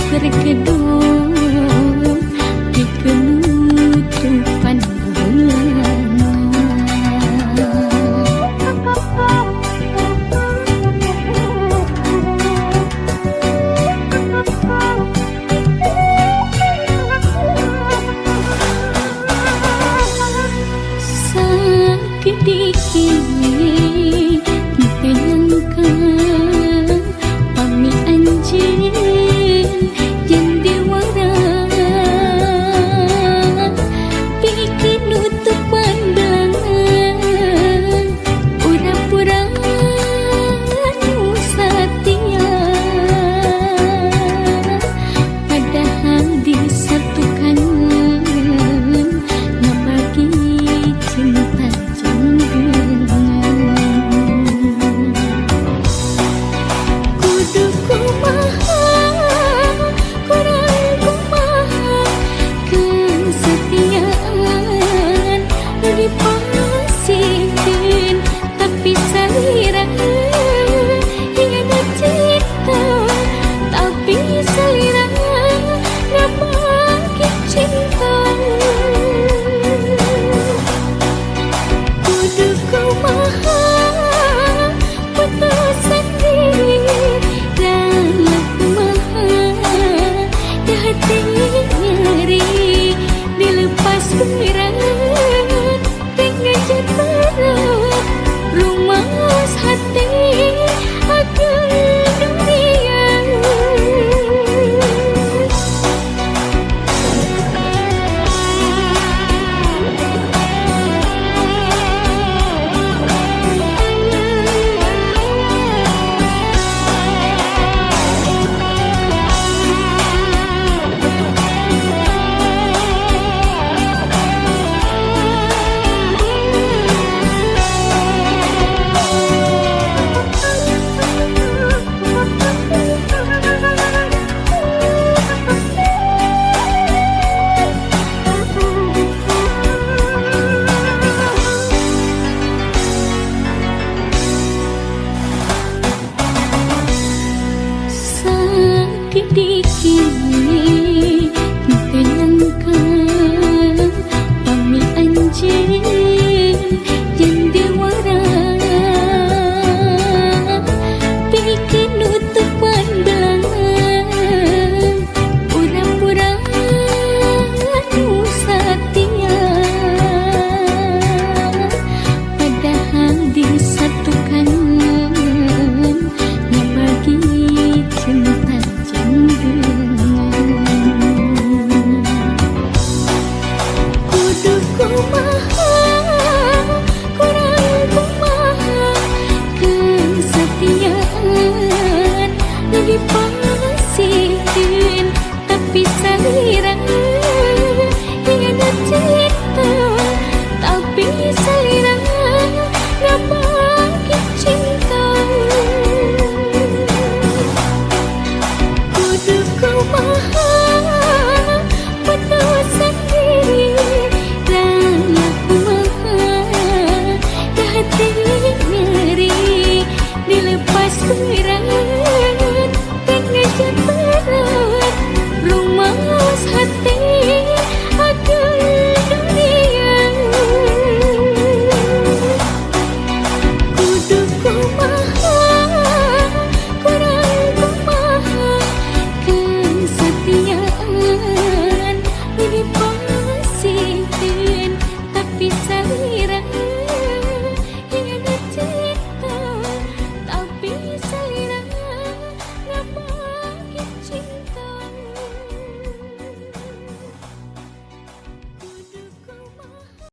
berkedut di penutupan bulan. Sakit dikit tenangkan pami anjing yang dewara, bikin nutup pandangan orang-orang nu setia, padahal disatukan ngabagi cinta janggengan. Kudu kumaha kurang kumaha kesetiaan nu dipasihkeun, tapi salira hianat cinta, tapi salira ngabagi cinta. Kudu kumaha putusan diri dan kumaha di hati nyeri dilepas berat dengan berat rumas hati akan dunia. Sakit dikit tenangkan pami anjing yang dewara, bikin nutup pandangan orang-orang nu setia, padahal disatukan ngabagi cinta janggengan. Kudu kumaha kurang kumaha kesetiaan nu dipasihkeun, tapi salira hianat cinta, tapi salira ngabagi cinta. Kudu kumaha putusan diri dan kumaha di hati nyeri dilepas berat dengan berat rumas hati akan dunia. Kudu kumaha kurang kumaha kesetiaan nu dipasihkeun, tapi salira hianat cinta, tapi salira ngabagi cinta. Kudu kumaha.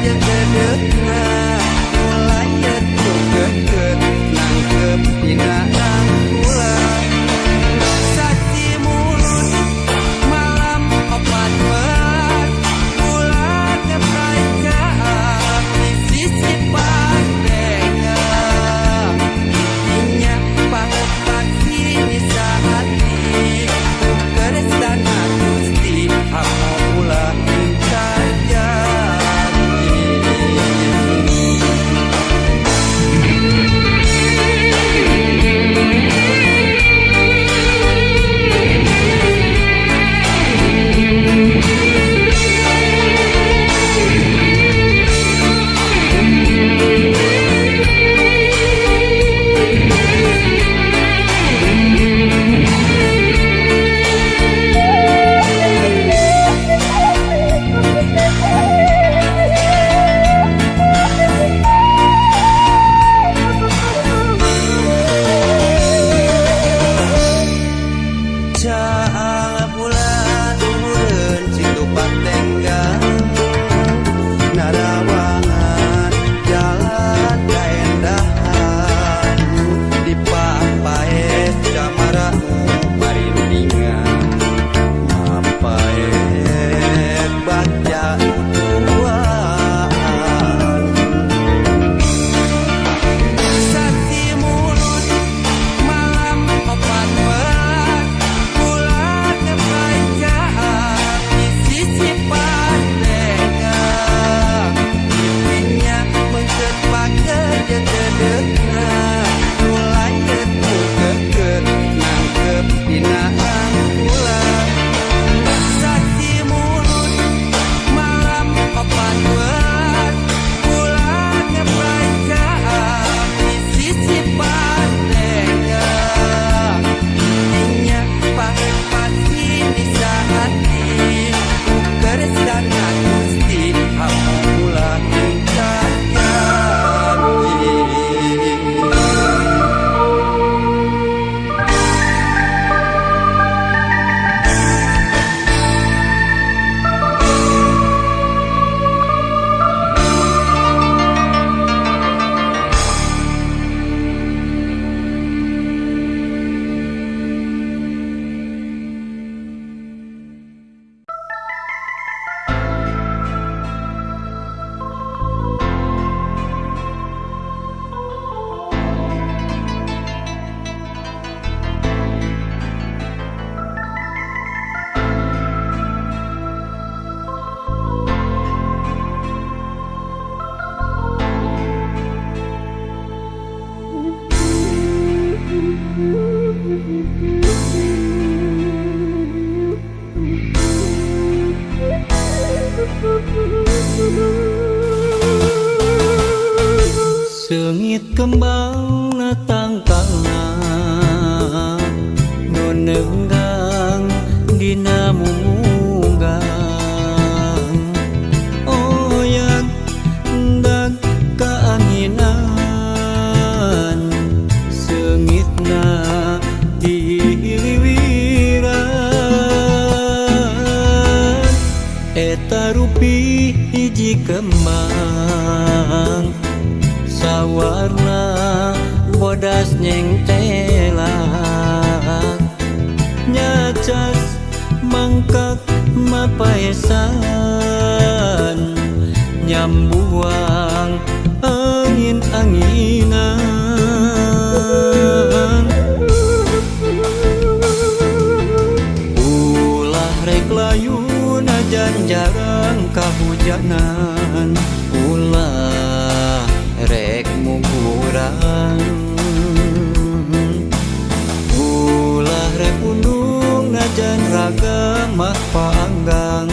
jeung dedeuhna mulai deukeut nangkep dina rangkulan saksi mulut malam 14 bulan kerajaan di sisi pandenga intinya pahet paksi di sahati keres dan gusti apa pula terjadi. Caang bulan turun situ patenggang narawangan jalan kaendahan di papaes camaramu marindingan mapaes baca tuan saksi mulut malam 14 bulan kerajaan di sisi pandenga pipinya meungkeut pakeun jeung dedeuhna mulai deukeut nangkep dina rangkulan saksi mulut malam 14 bulan kerajaan di sisi pandenga intinya pahet pasti di sahati keres dan gusti apa pula terjadi. Seungit kembang natang tangan nu neunggang dina munggang oyang hendak kaanginan seungitna diliwiran eta rupi hiji kembang sawarna bodas nyengtelak nyacas mangkak mapaesan nyambuang angin-anginan ulah rek layu najan jarang kahujanan ulah rek muguran ulah rek undung najan raga mah paanggang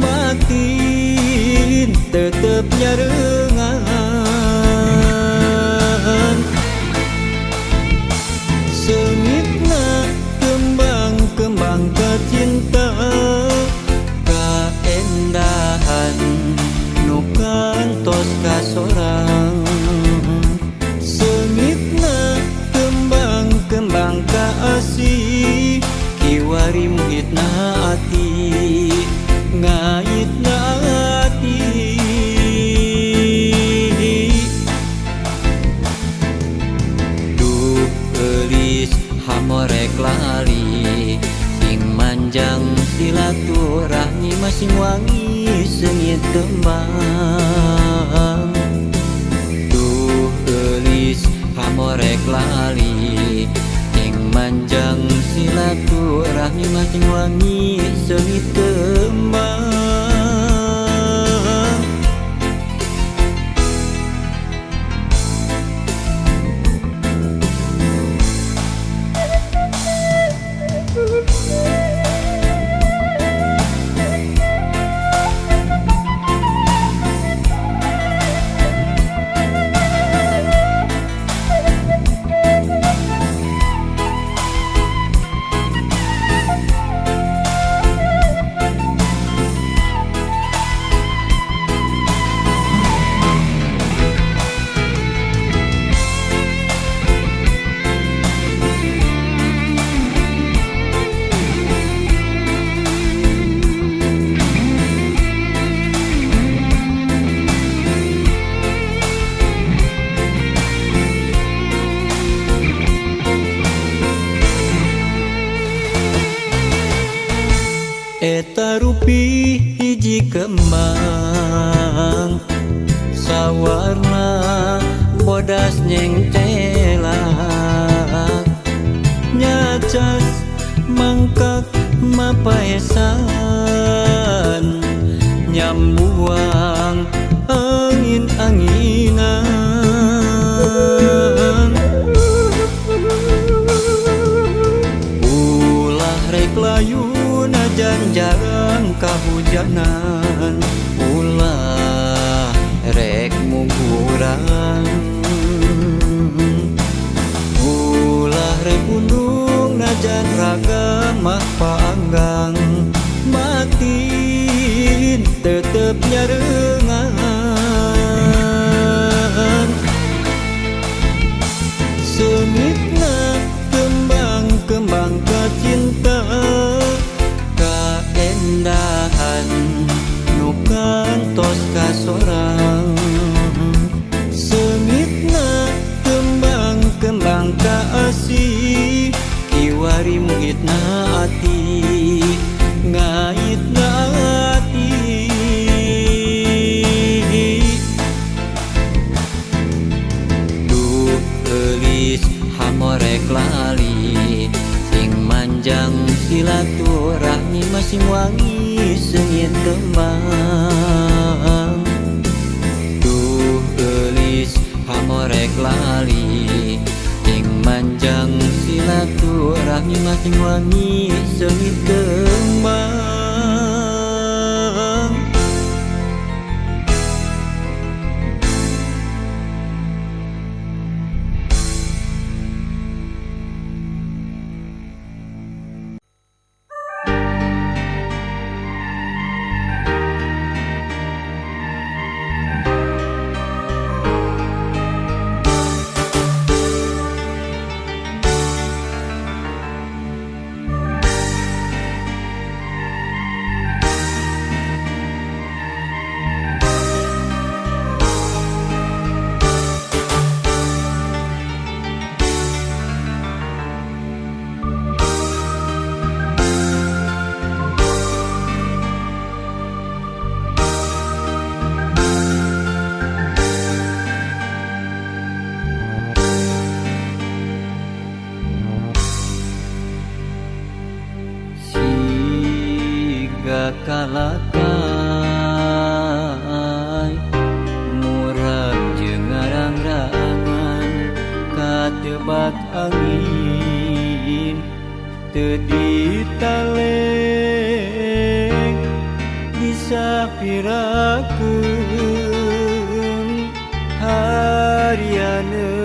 batin tetep nyareungan seungitna kembang-kembang kecinta kaendahan nu kantos kasorang seungitna kembang-kembang kaasih kiwari muhitna ati ngaitna ati masing wangi sengit tembang tuh gelis hamorek lali yang manjang silaturahmi masing wangi sengit tembang Eta rupi hiji kembang sawarna bodas nyengcelak nyacas mangkak mapaesan nyambuang angin-anginan ulah rek layu najan jarang kahujanan ulah rek mungguran ulah rek gunung najan raga mah paanggang matin tetep nyarengan sengitna kembang-kembang kacinta kaendahan nu kantos kasorang sengitna kembang-kembang kaasih kiwari muhitna ati ngaitna ati duh gelis hamorek lali sing manjang silaturahmi masing wangi sengit tembang duh gelis hamorek lali sing manjang silaturahmi masing wangi sengit tembang kalakai murag jeung ngarang-rangan katebak angin teu ditaleng disapirakeun harianeun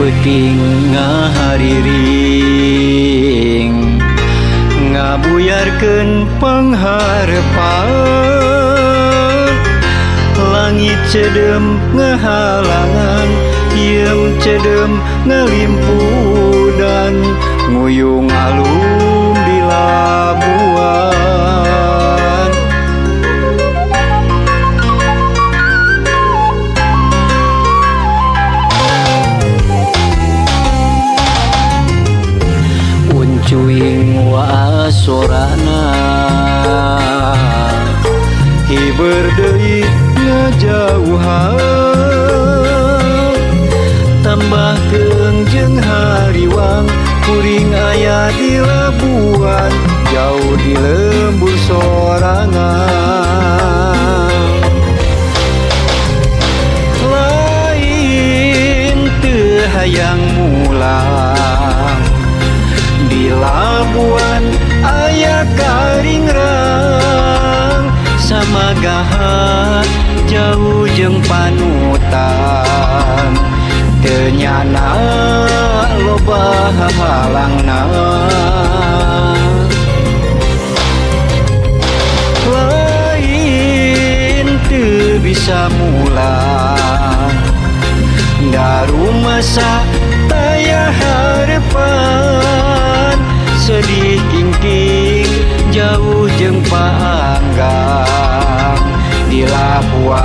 peuting ngahariring ngabuyarkeun pangharepan langit cedem ngahalangan iem cedem ngalimpudan nguyung alum di labuan uncuing wasorana hiber deui ngajauhan tambah keung hariwang kuring aya di labuan jauh di lembur sorangan lain teu hayang mulang di labuan aya karingrang samagahan jauh jeung panutan teu nyana loba halangna lain teu bisa mulang daru masa taya harepan sedih kingking jauh jeung paanggang di labuan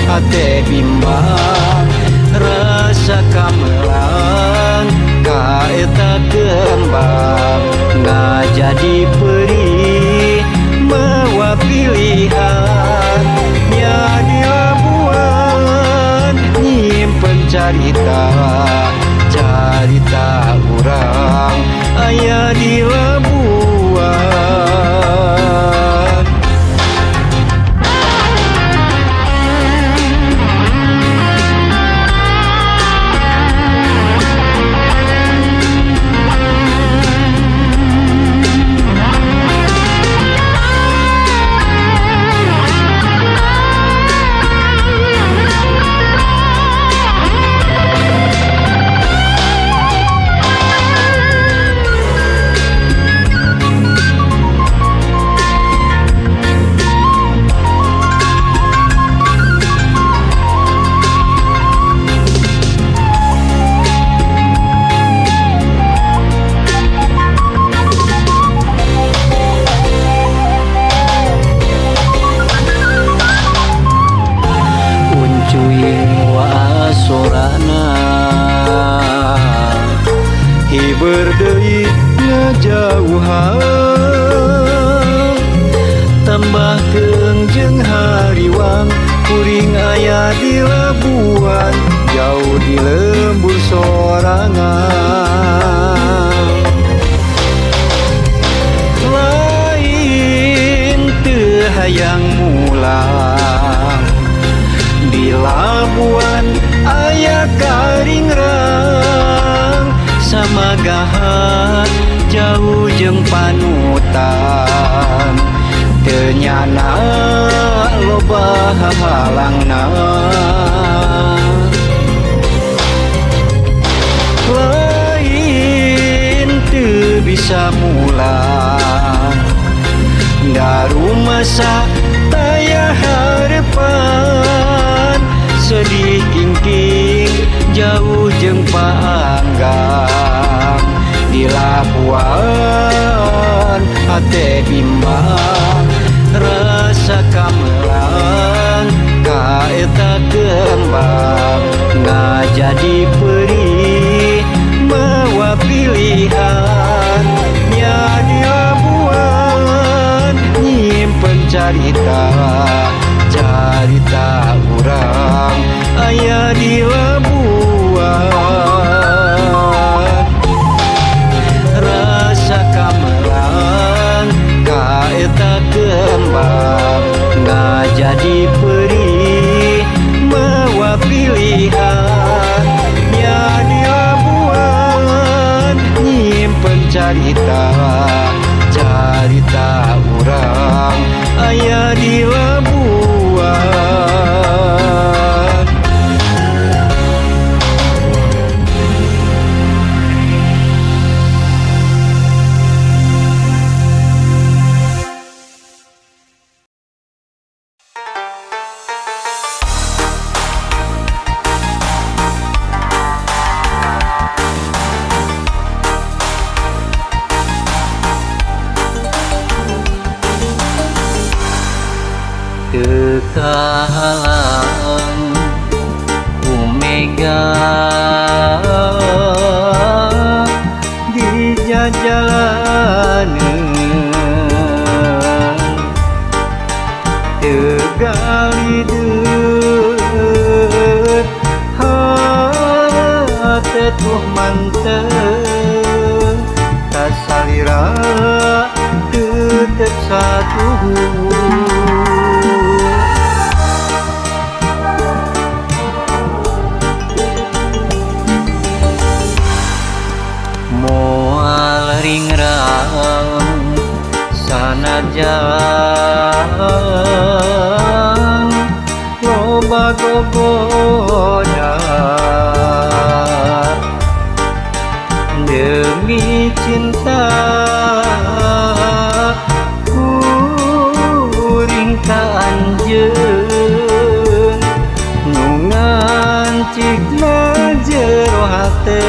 hate bimbang rasa kamelang kaeta kembang ngajadi perih mawa pilihan nya di labuan nyimpen carita carita urang aya di labuan hiber deui ngajauhan tambah keung jeung hariwang kuring aya di labuan jauh di lembur sorangan lain teu hayang mulang di labuan aya karingrang samagahan jauh jeung panutan teu nyana loba halangna lain teu bisa mulang daru masa taya harepan sedih kingking jauh jeung paanggang di labuan hate bimbang rasa kamelang kaeta kembang ngajadi perih mawa pilihan nya di labuan nyimpen carita carita urang aya di labuan rasa kamelang kaeta kembang ngajadi perih mawa pilih halang Umega di jalanan tegali deut tetuh mantep tasalira tetep satu moal ringrang sanajan loba gogoda demi cinta kuring ka anjeun nu ngancikna jero hate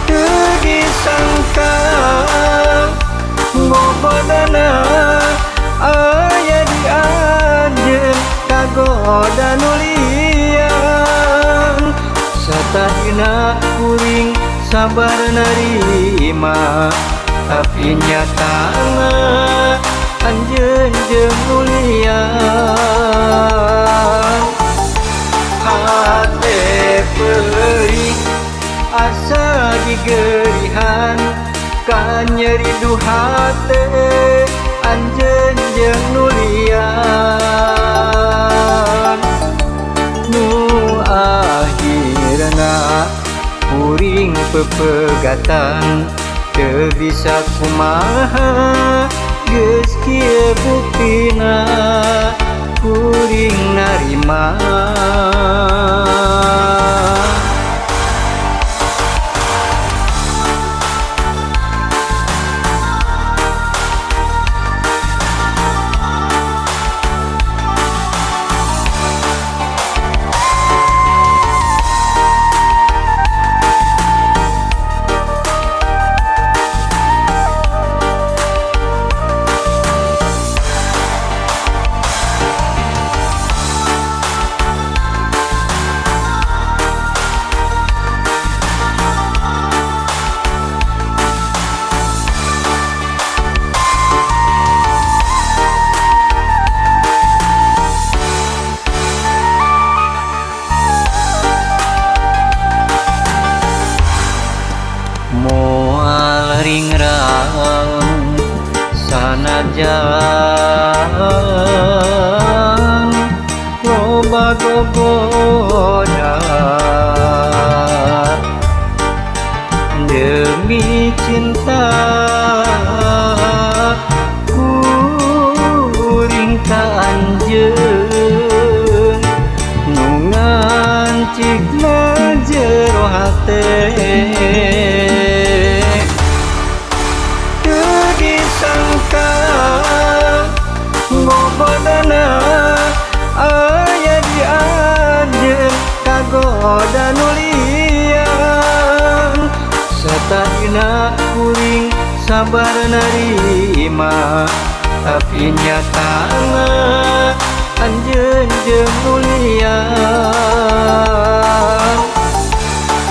teu disangka ngobodana aya di anjeun kagoda nu liang satahina kuring sabar narima tapi nyatana anjeun jeung mulian hate perih asa digerihan ka nyeri du hate anjeun jeung nulian nu akhirna kuring pepegatan teu bisa kumaha geus kieu buktina kuring narima moal ringrang sanajan loba gogoda demi cinta kuring ka anjeun nu ngancikna jero hate ngobodana aya di anjeun kagoda nu liang satahina kuring sabar narima tapi nyatana anjeun jeung mulian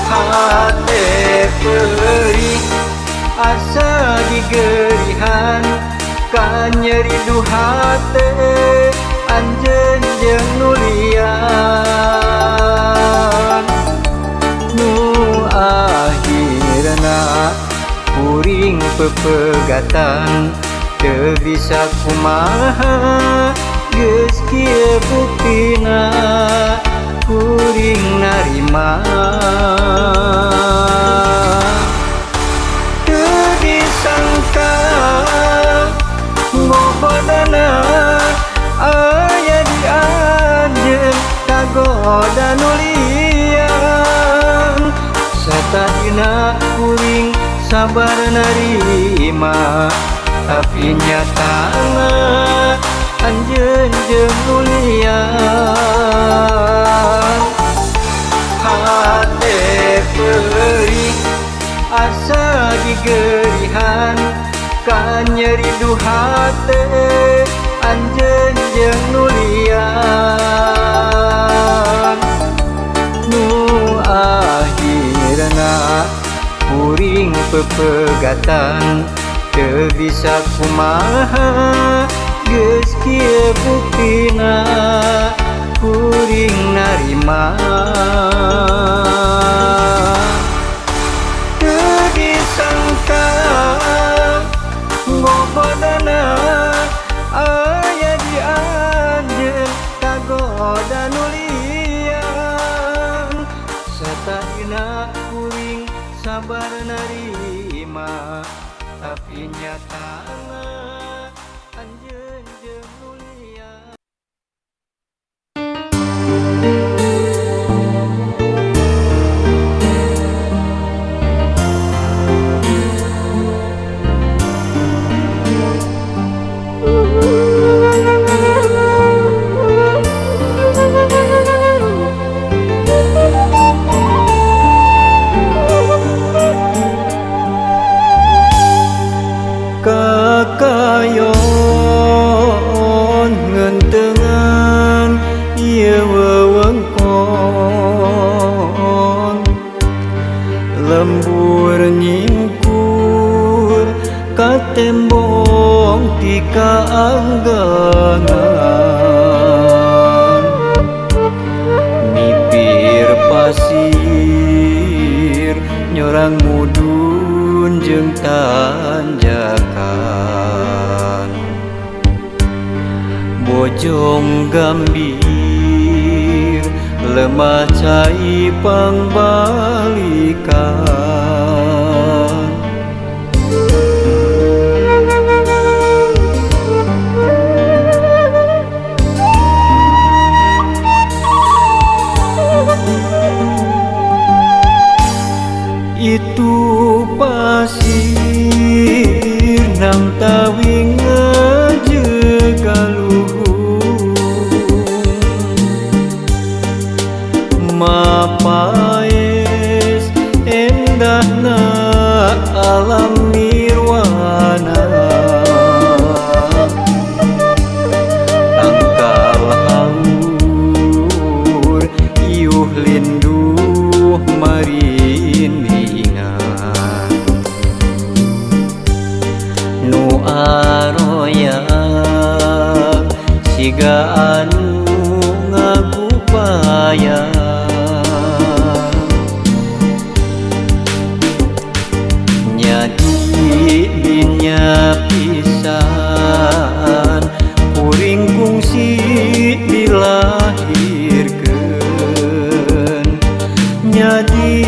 hate perih asa digerihan ka nyeri du hate anjeun jeung nulian nu akhirna kuring pepegatan teu bisa kumaha geus kieu buktina kuring narima teu disangka ngobodana aya di anjeun kagoda nu liang satahina kuring sabar narima tapi nyatana anjeun jeung mulian hate perih asa digerihan ka nyeri du hate pepegatan teu bisa kumaha geus kieu buktina kuring narima teu disangka ngobodana aya di anjeun kagoda nulian satahina kuring sabar narima tapi nyatana anjeun jeung mulia. Kakayon ngentengan ieu wewengkon lembur nyingkur ka tembong ti kaanggangan mipir pasir nyorang mudun jeung tanjakan bojong gambir lemah cai pangbalikan itu pasir nang tawing ngajeugaluhung mapaes endahna alam nirwana tangkal haur iuh linduh marindingan nu aroya siga anu ngagupaya nyadi dinya pisan kuring kungsi dilahirkeun nyadi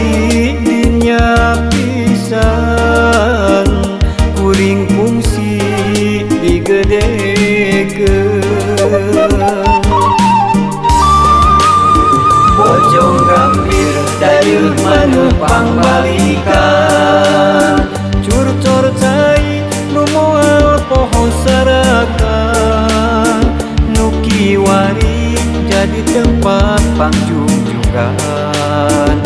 dinya pisan kuring kungsi digedekeun bojong gambir dayeuh maneuh pangbalikan curcor cai nu moal poho sarakan nu kiwaring jadi tempat pangjungjungan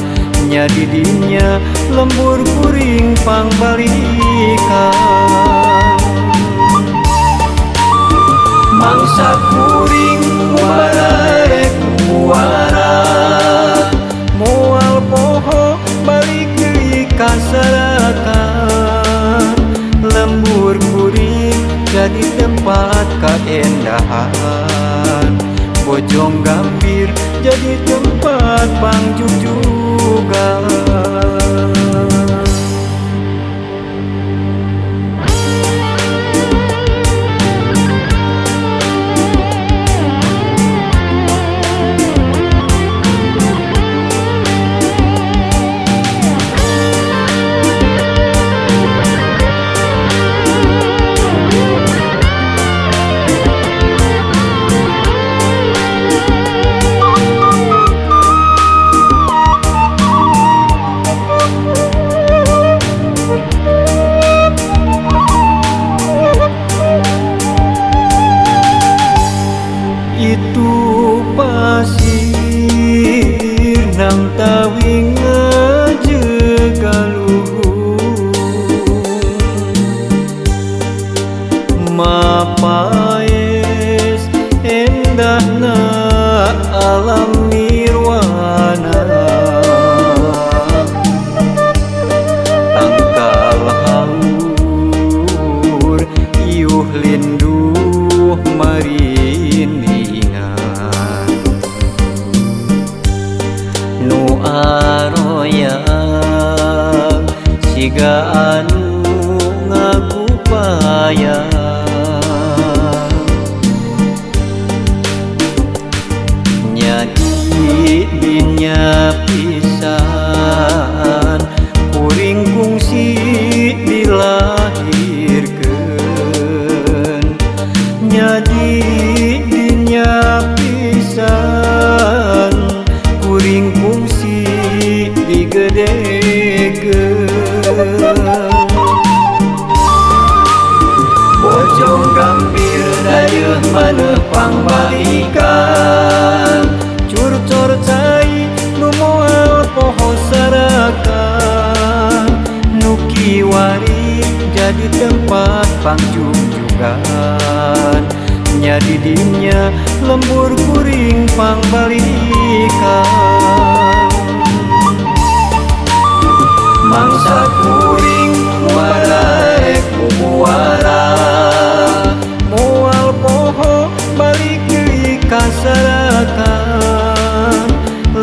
nyadi dinya lembur kuring pangbalikan mangsa kuring mubarek muara moal poho balik deui ka sarakan lembur kuring jadi tempat kaendahan bojong gambir jadi tempat pangjungjugan. Itu pasir nang tawing ngajeugaluhung mapaes endahna alam nirwana tangkal siga anu ngagupaya nyadi dinya pisan kuring kungsi dilahirkeun nyadi dinya pisan kuring kungsi digedekeun bojong gambir dayeuh maneuh pangbalikan curcor cai nu moal poho sarakan nu kiwari jadi tempat pangjungjugan nyadi dinya lembur kuring pangbalikan mangsa kuring muarek bubuara moal poho balik deui ka sarakan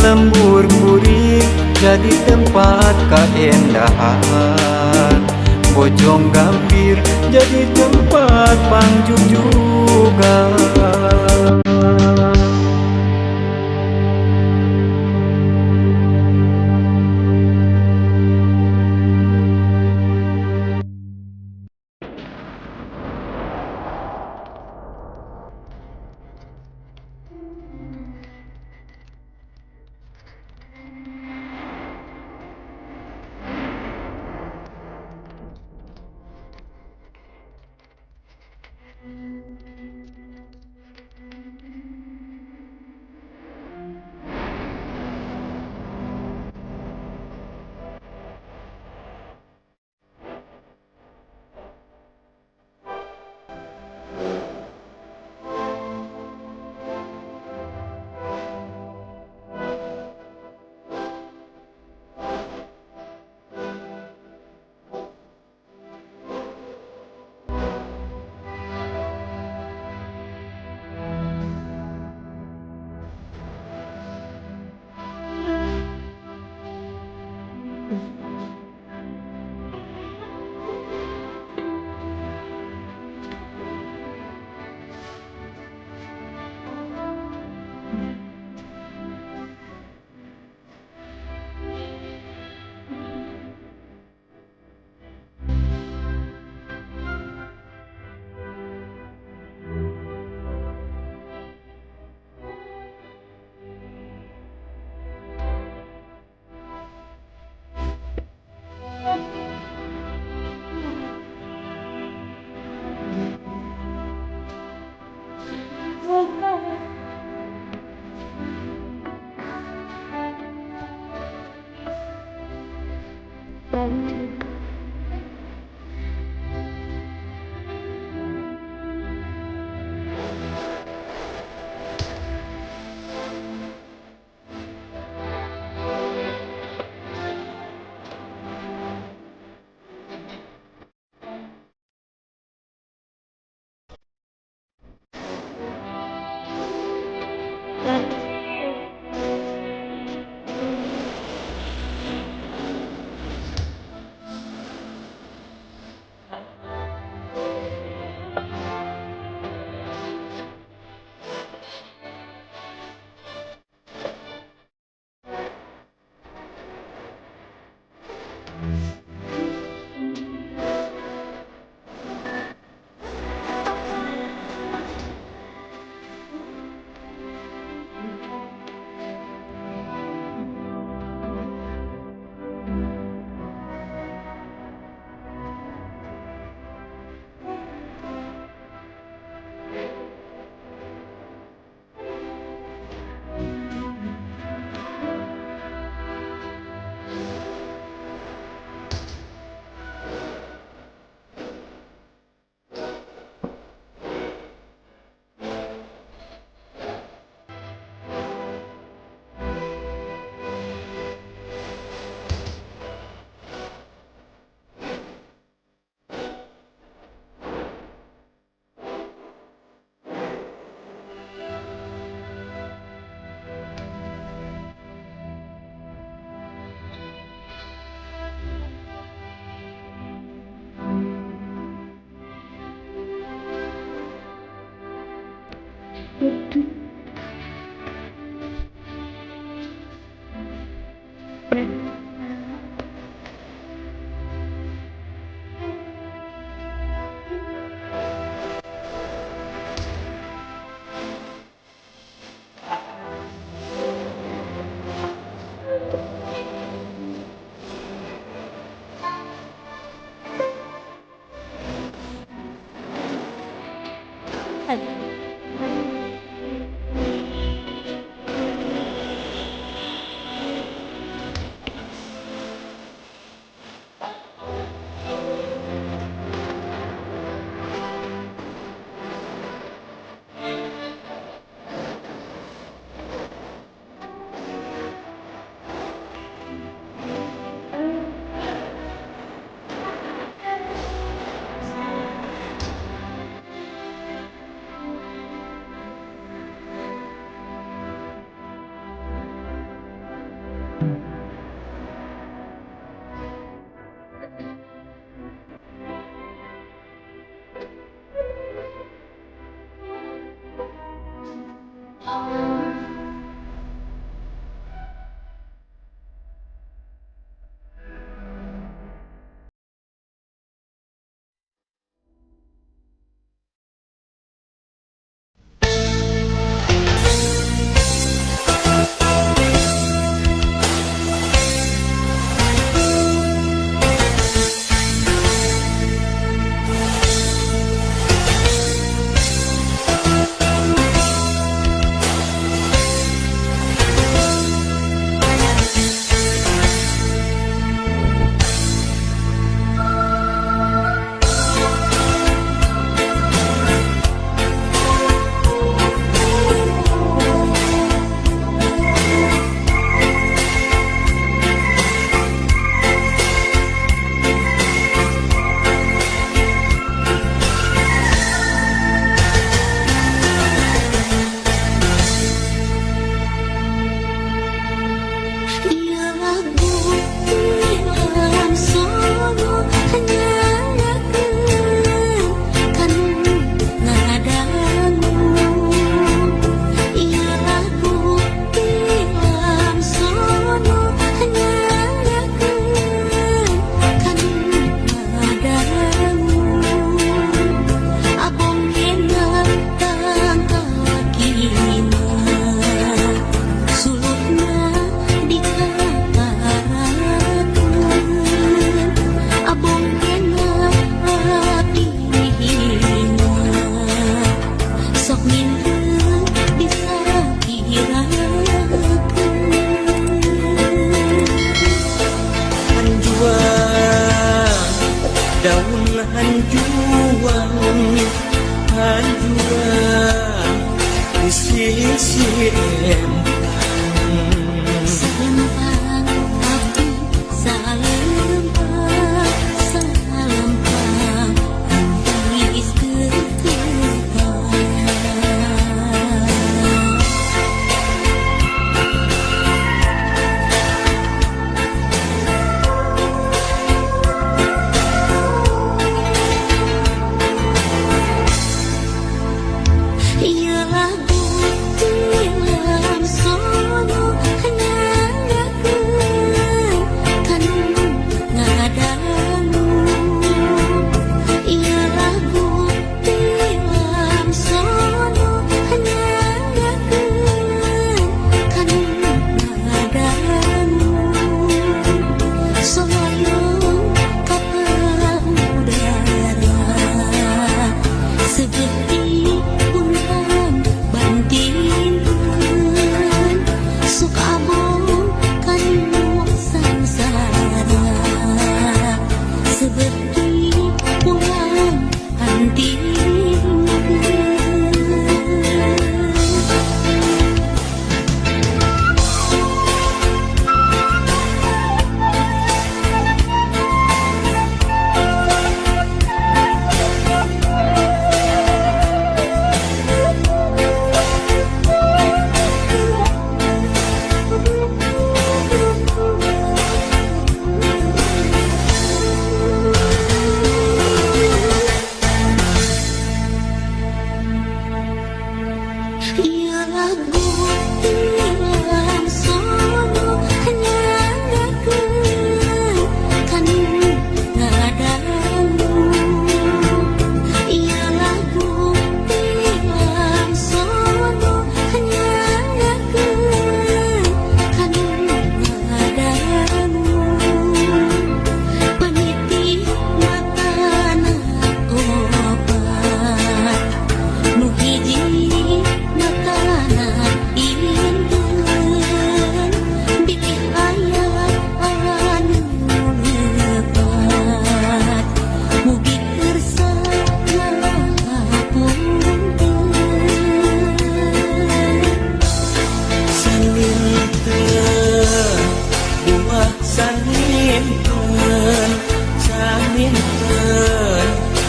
lembur kuring jadi tempat kaendahan bojong gambir jadi tempat pangjungjugan.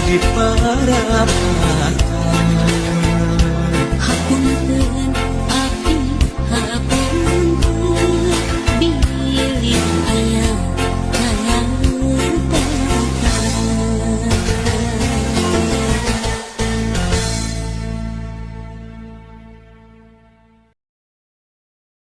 di parapat